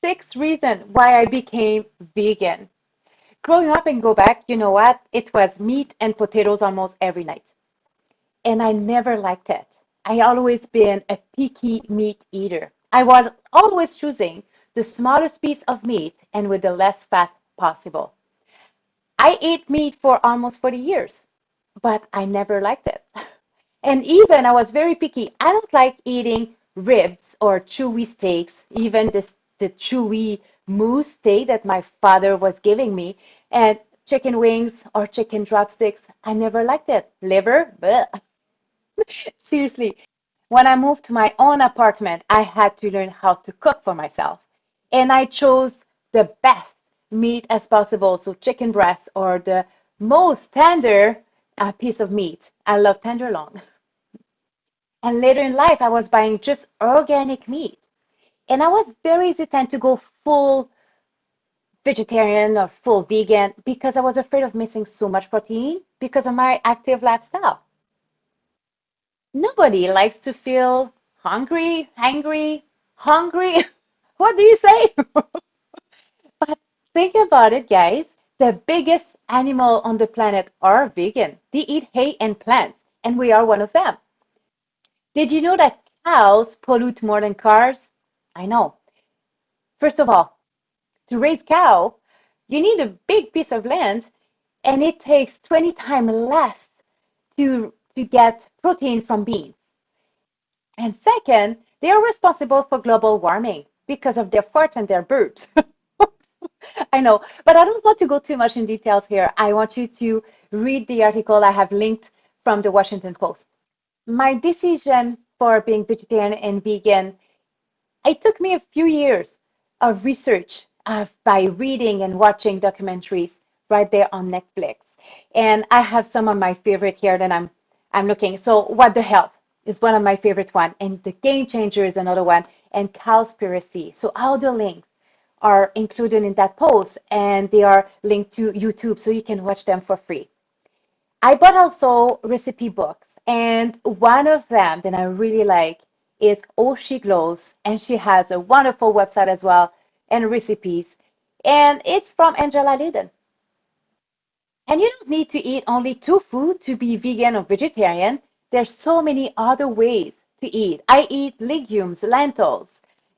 Six reasons why I became vegan. Growing up in Quebec, you know what? It was meat and potatoes almost every night. And I never liked it. I always been a picky meat eater. I was always choosing the smallest piece of meat and with the less fat possible. I ate meat for almost 40 years, but I never liked it. And even I was very picky. I don't like eating ribs or chewy steaks, even the chewy moose steak that my father was giving me, and chicken wings or chicken drumsticks. I never liked it. Liver, bleh. Seriously. When I moved to my own apartment, I had to learn how to cook for myself. And I chose the best meat as possible, so chicken breast or the most tender piece of meat. I love tenderloin. And later in life, I was buying just organic meat. And I was very hesitant to go full vegetarian or full vegan because I was afraid of missing so much protein because of my active lifestyle. Nobody likes to feel hungry, hangry, hungry. What do you say? But think about it, guys. The biggest animal on the planet are vegan. They eat hay and plants, and we are one of them. Did you know that cows pollute more than cars? I know. First of all, to raise cow, you need a big piece of land, and it takes 20 times less to get protein from beans. And second, they are responsible for global warming because of their farts and their burps. I know, but I don't want to go too much in details here. I want you to read the article I have linked from the Washington Post. My decision for being vegetarian and vegan, it took me a few years of research by reading and watching documentaries right there on Netflix. And I have some of my favorite here that I'm looking. So What the Health is one of my favorite one, and The Game Changer is another one, and Cowspiracy. So all the links are included in that post, and they are linked to YouTube, so you can watch them for free. I bought also recipe books, and one of them that I really like is Oh She Glows, and she has a wonderful website as well and recipes, and it's from Angela Lydon. And you don't need to eat only tofu to be vegan or vegetarian. There's so many other ways to eat. I eat legumes, lentils,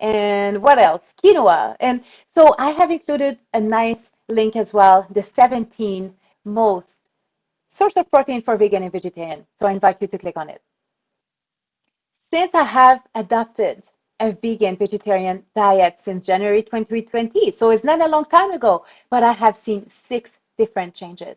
and what else? Quinoa. And so I have included a nice link as well, the 17 most source of protein for vegan and vegetarian. So I invite you to click on it. Since I have adopted a vegan vegetarian diet since January 2020, so it's not a long time ago, but I have seen six different changes.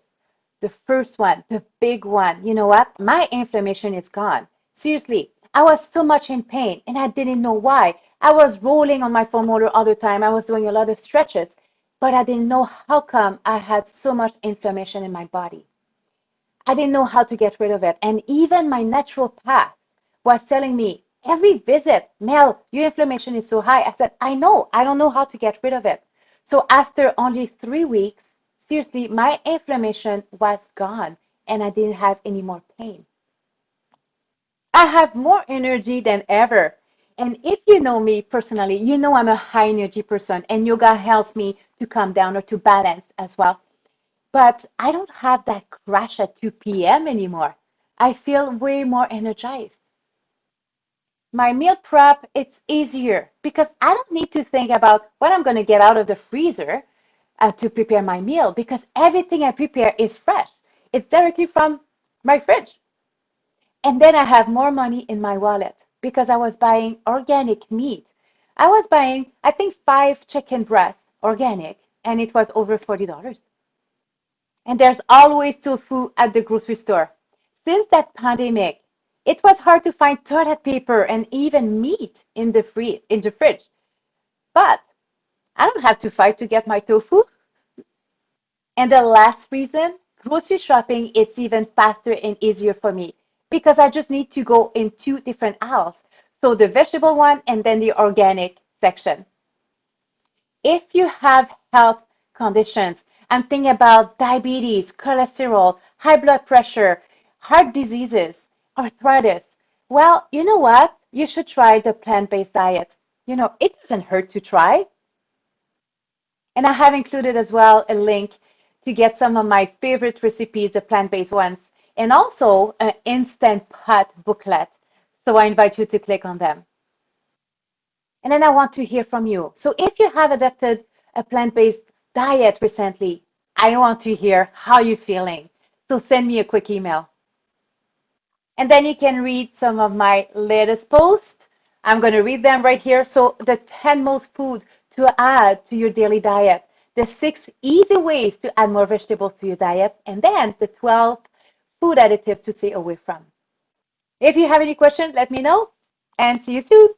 The first one, the big one, you know what? My inflammation is gone. Seriously, I was so much in pain and I didn't know why. I was rolling on my foam roller all the time. I was doing a lot of stretches, but I didn't know how come I had so much inflammation in my body. I didn't know how to get rid of it. And even my naturopath was telling me every visit, Mel, your inflammation is so high. I said, I know, I don't know how to get rid of it. So after only 3 weeks, seriously, my inflammation was gone and I didn't have any more pain. I have more energy than ever. And if you know me personally, you know I'm a high energy person and yoga helps me to calm down or to balance as well. But I don't have that crash at 2 p.m. anymore. I feel way more energized. My meal prep, it's easier because I don't need to think about what I'm going to get out of the freezer to prepare my meal because everything I prepare is fresh. It's directly from my fridge. And then I have more money in my wallet because I was buying organic meat. I was buying, I think, 5 chicken breasts organic, and it was over $40. And there's always tofu at the grocery store. Since that pandemic, it was hard to find toilet paper and even meat in the fridge. But I don't have to fight to get my tofu. And the last reason, grocery shopping, it's even faster and easier for me because I just need to go in 2 different aisles. So the vegetable one and then the organic section. If you have health conditions, I'm thinking about diabetes, cholesterol, high blood pressure, heart diseases, arthritis. Well, you know what? You should try the plant-based diet. You know, it doesn't hurt to try. And I have included as well a link to get some of my favorite recipes, the plant-based ones, and also an instant pot booklet. So I invite you to click on them. And then I want to hear from you. So if you have adopted a plant-based diet recently, I want to hear how you're feeling. So send me a quick email. And then you can read some of my latest posts. I'm going to read them right here. So the 10 most food to add to your daily diet, the 6 easy ways to add more vegetables to your diet, and then the 12 food additives to stay away from. If you have any questions, let me know and see you soon.